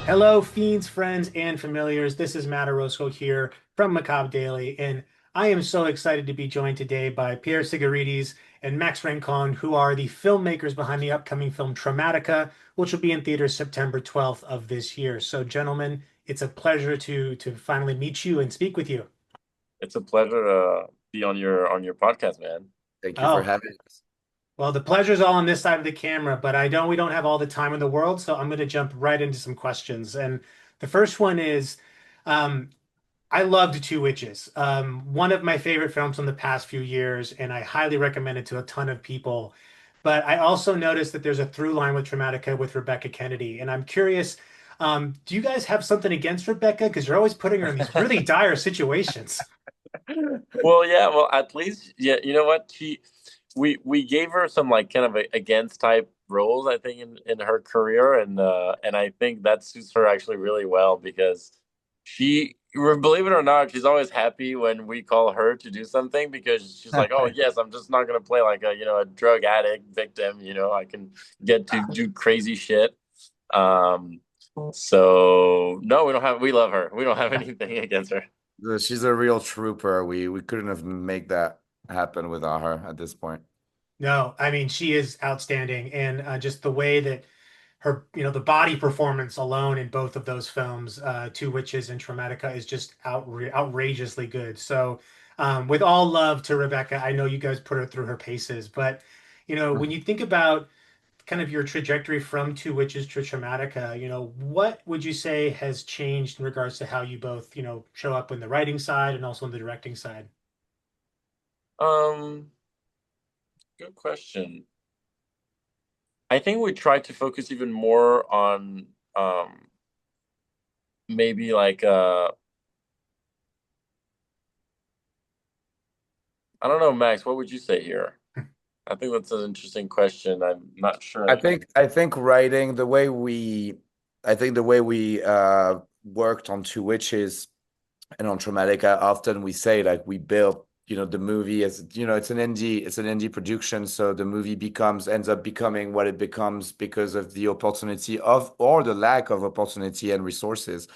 Hello, fiends, friends, and familiars. This is Matt Orozco here from Macabre Daily, and I am so excited to be joined today by Pierre Tsigaridis and Max Rancon, who are the filmmakers behind the upcoming film Traumatika, which will be in theaters September 12th of this year. So, gentlemen, it's a pleasure to finally meet you and speak with you. It's a pleasure to be on your podcast, man. Thank you for Oh, having us. well, the pleasure's all on this side of the camera, but we don't have all the time in the world, so I'm going to jump right into some questions. And the first one is, um, I loved Two Witches. One of my favorite films from the past few years, and I highly recommend it to a ton of people. But I also noticed that there's a through line with Traumatika with Rebecca Kennedy, and I'm curious, do you guys have something against Rebecca? Because you're always putting her in these really dire situations. Well, yeah, well, at least, yeah, you know what? We gave her some like kind of against type roles, I think, in her career, and I think that suits her actually really well because believe it or not, she's always happy when we call her to do something because she's like, oh yes, I'm just not gonna play like a drug addict victim. I can get to do crazy shit. Um, so no, we love her. We don't have anything against her. She's a real trooper. We couldn't have made that happen without her at this point. No, I mean she is outstanding, and just the way that the body performance alone in both of those films, Two Witches and Traumatica, is just outrageously good. So, with all love to Rebecca, I know you guys put her through her paces, but when you think about kind of your trajectory from Two Witches to Traumatica, what would you say has changed in regards to how you both, show up in the writing side and also in the directing side? Um, Good question. I think we tried to focus even more on maybe like I don't know, Max, what would you say here? I think that's an interesting question. I'm not sure. I think writing the way we worked on Two Witches and on Traumatica, often we say like we built, the movie as, it's an indie production, so the movie ends up becoming what it becomes because of the opportunity of or the lack of opportunity and resources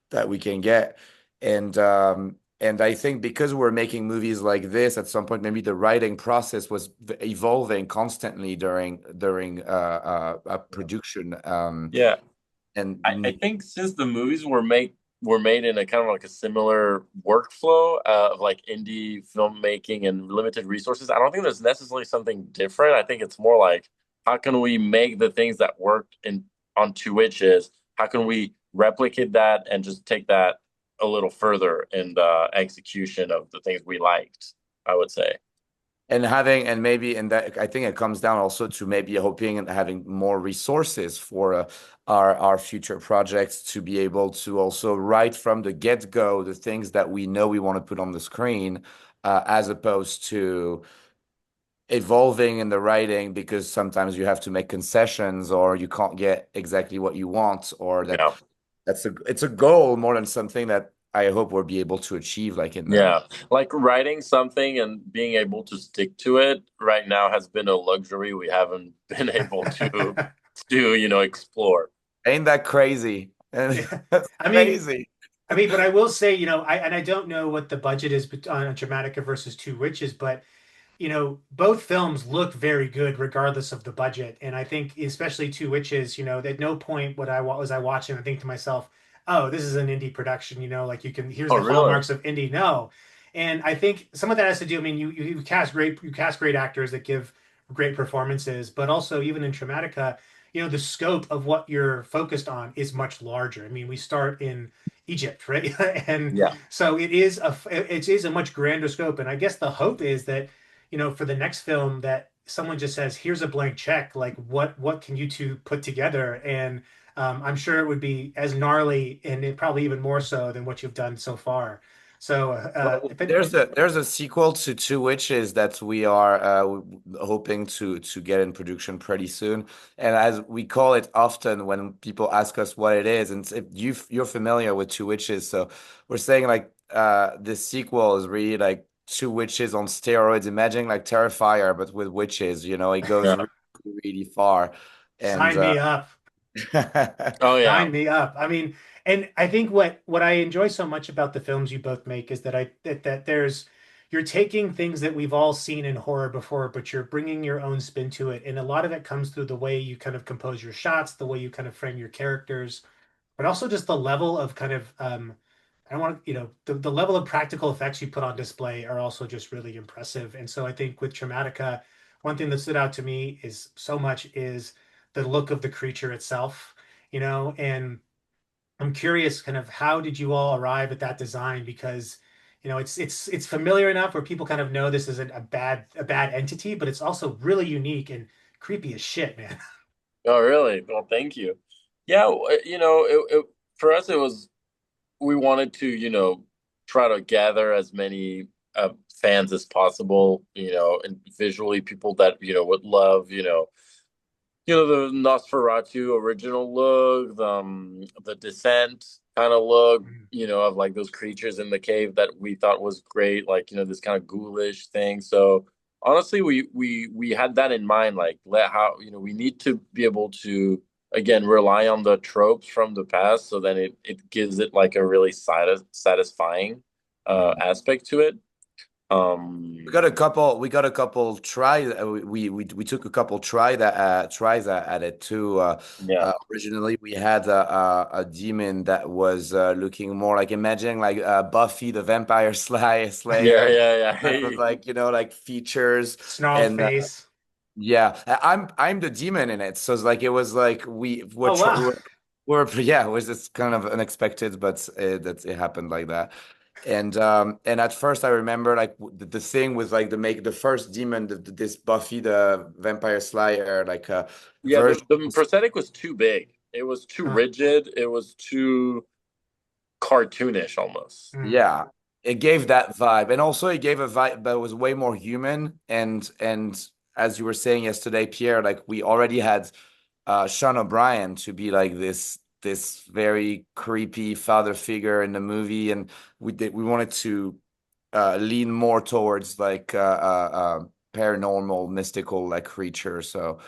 that we can get. And I think because we're making movies like this, at some point, maybe the writing process was evolving constantly during a production. Yeah. And I think since the movies were made in a kind of like a similar workflow of like indie filmmaking and limited resources, I don't think there's necessarily something different. I think it's more like how can we make the things that worked in on Two Witches, how can we replicate that and just take that a little further in the execution of the things we liked, I would say. and that I think it comes down also to maybe hoping and having more resources for our future projects to be able to also write from the get-go the things that we know we want to put on the screen, as opposed to evolving in the writing because sometimes you have to make concessions or you can't get exactly what you want, or Yeah. it's a goal more than something that I hope we'll be able to achieve, like in the. Yeah, like writing something and being able to stick to it right now has been a luxury we haven't been able to explore. Ain't that crazy? And Yeah. that's I mean, crazy. but I will say, I don't know what the budget is on Dramatica versus Two Witches, but both films look very good regardless of the budget. And I think especially Two Witches, at no point was I watching and think to myself, oh, this is an indie production, like here's Oh, the really? hallmarks of indie. No. And I think some of that has to do, I mean, you cast great actors that give great performances, but also even in Traumatica, the scope of what you're focused on is much larger. I mean, we start in Egypt, right? And Yeah. so it is a much grander scope. And I guess the hope is that for the next film that someone just says, here's a blank check, like what can you two put together? And I'm sure it would be as gnarly and probably even more so than what you've done so far. So Well, if it, there's a sequel to Two Witches that we are hoping to get in production pretty soon. And as we call it often when people ask us what it is, and if you're familiar with Two Witches, so we're saying like the sequel is really like Two Witches on steroids. Imagine like Terrifier, but with witches. It goes Yeah. really, really far. And sign me up. Oh yeah. Sign me up. I mean, and I think what I enjoy so much about the films you both make is that that there's you're taking things that we've all seen in horror before, but you're bringing your own spin to it. And a lot of it comes through the way you kind of compose your shots, the way you kind of frame your characters, but also just the level of kind of I don't want to, the level of practical effects you put on display are also just really impressive. And so I think with Traumatica, one thing that stood out to me is so much is the look of the creature itself, and I'm curious kind of how did you all arrive at that design? Because it's familiar enough where people kind of know this isn't a bad entity, but it's also really unique and creepy as shit, man. Oh really? Well, thank you. Yeah, for us it was we wanted to, try to gather as many fans as possible, and visually people that, would love, the Nosferatu original look, the Descent kind of look, of like those creatures in the cave that we thought was great, like, this kind of ghoulish thing. So honestly, we had that in mind, like let how, we need to be able to again rely on the tropes from the past, so then it gives it like a really satisfying aspect to it. We Um, got a couple. We got a couple try. We took a couple tries at it too. yeah, Originally, we had a demon that was looking more like imagining like Buffy the Vampire yeah, Slayer yeah, type of yeah. like like features. Snarled And face. yeah, I'm the demon in it. So it's like it was like we were Oh wow. yeah, it was just kind of unexpected, but it happened like that. And at first I remember like the thing was like the first demon, this Buffy the Vampire Slayer like Yeah, version. the prosthetic was too big. It was too Huh. rigid. It was too cartoonish almost. Mm. Yeah, it gave that vibe, and also it gave a vibe that was way more human. And as you were saying yesterday, Pierre, like we already had Sean O'Brien to be like this very creepy father figure in the movie, and we wanted to lean more towards like paranormal, mystical like creature. So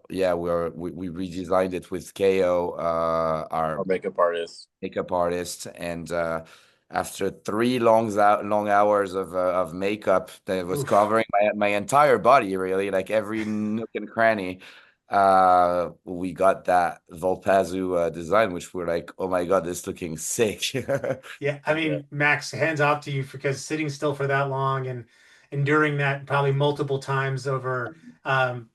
yeah, we redesigned it with KO, Our our makeup artist. makeup artist, and after 3 long hours of makeup that was Oof. covering my entire body, really, like every nook and cranny, we got that Volpazu design, which we're like, oh my God, this is looking sick. Yeah, I Yeah. mean, Max, hands off to you because sitting still for that long and enduring that probably multiple times over,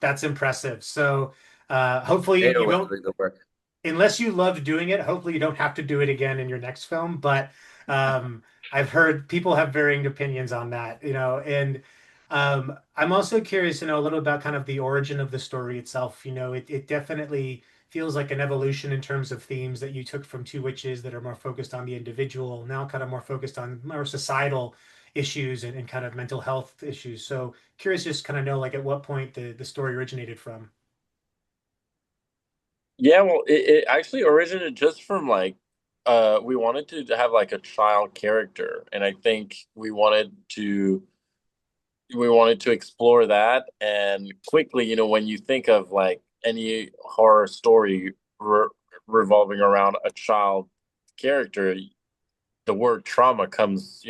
that's impressive. So hopefully KO you was don't, doing the work. unless you loved doing it, hopefully you don't have to do it again in your next film. But um, I've heard people have varying opinions on that, and I'm also curious to know a little about kind of the origin of the story itself. It definitely feels like an evolution in terms of themes that you took from Two Witches that are more focused on the individual, now kind of more focused on more societal issues and kind of mental health issues. So curious just kind of know like at what point the story originated from. Yeah, well, it actually originated just from like we wanted to have like a child character, and I think we wanted to explore that. And quickly, when you think of like any horror story revolving around a child character, the word trauma comes,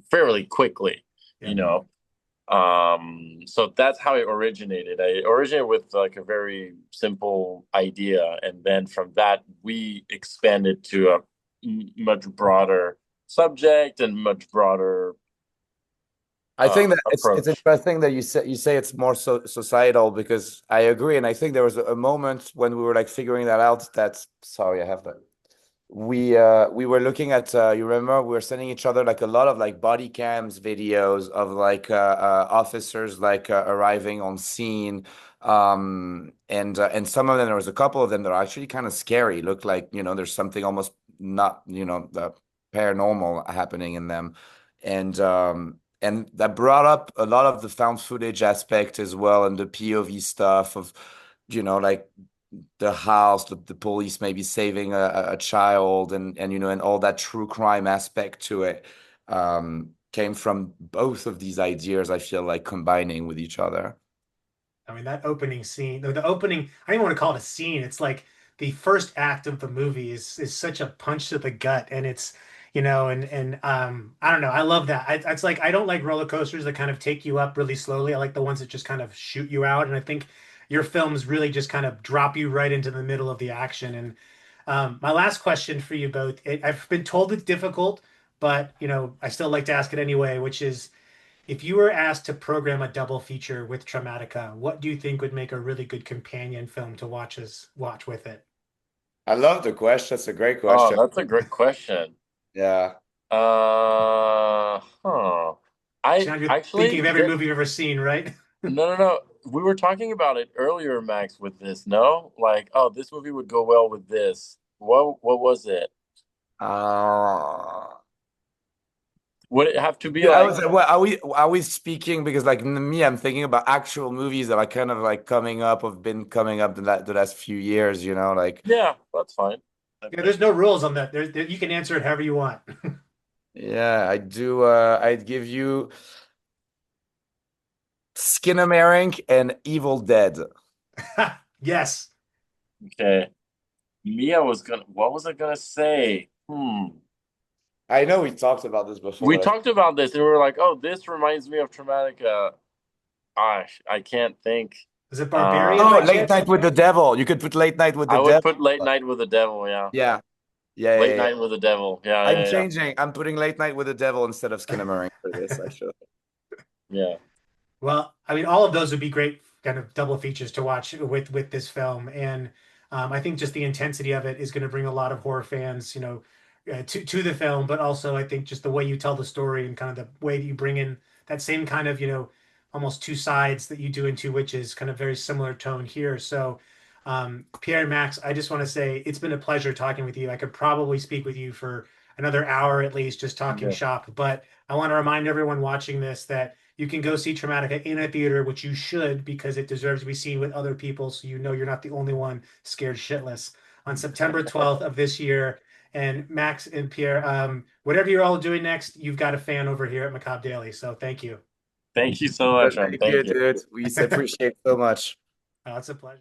fairly quickly, Yeah. you know. So that's how it originated. I originated with like a very simple idea, and then from that we expanded to a much broader subject and much broader I think that it's approach. interesting that you say it's more societal, because I agree, and I think there was a moment when we were like figuring that out. That's sorry, I have that. We were looking at you remember we were sending each other like a lot of like body cams videos of like officers like arriving on scene, and some of them, there was a couple of them that are actually kind of scary, look like there's something almost not paranormal happening in them, and that brought up a lot of the found footage aspect as well, and the POV stuff of like the house, the police maybe saving a child, and all that true crime aspect to it came from both of these ideas, I feel like combining with each other. I mean, that opening scene, the opening, I don't even want to call it a scene. It's like the first act of the movie is such a punch to the gut. And it's, I don't know. I love that. It's like, I don't like roller coasters that kind of take you up really slowly. I like the ones that just kind of shoot you out. And I think your films really just kind of drop you right into the middle of the action. And my last question for you both, I've been told it's difficult, but, I still like to ask it anyway, which is, if you were asked to program a double feature with Traumatika, what do you think would make a really good companion film to watch with it? I love the question. That's a great Oh, question. that's a great question. Yeah. Huh. I Sound you're thinking actually of every movie you've ever seen, right? no. We were talking about it earlier, Max, with this, no? Like, oh, this movie would go well with this. What was it? Uh, Would it have to be I like, was well, are we speaking because like me, I'm thinking about actual movies that are kind of like coming up, have been coming up the last few years, like yeah, that's fine. I Yeah, there's think. no rules on that. You can answer it however you want. yeah, I do I'd give you Skinamarink and Evil Dead. Yes. Okay. What was I gonna say? I know we talked about this before, We but talked about this and we were like, oh, this reminds me of Traumatica. Gosh, I can't think. Is it I Barbarian by Late chance? Night with the Devil. You could put Late Night with the I would Devil. put Late Night with the Devil, yeah. Yeah. Yeah, Late yeah, yeah. Night with the Devil. Yeah, I'm yeah, yeah. changing. I'm putting Late Night with the Devil instead of Skinamarink for this, actually. Yeah. Well, I mean, all of those would be great kind of double features to watch with this film, and I think just the intensity of it is going to bring a lot of horror fans, to the film. But also, I think just the way you tell the story and kind of the way that you bring in that same kind of, almost two sides that you do in Two Witches, kind of very similar tone here. So, Pierre and Max, I just want to say it's been a pleasure talking with you. I could probably speak with you for another hour at least, just talking Okay. shop. But I want to remind everyone watching this that you can go see Traumatica in a theater, which you should because it deserves to be seen with other people, so you know you're not the only one scared shitless. On September 12th of this year. And Max and Pierre, whatever you're all doing next, you've got a fan over here at Macabre Daily. So thank you. Thank you so much, man. Thank you, Thank you. dude. We appreciate it so much. Oh, it's a pleasure.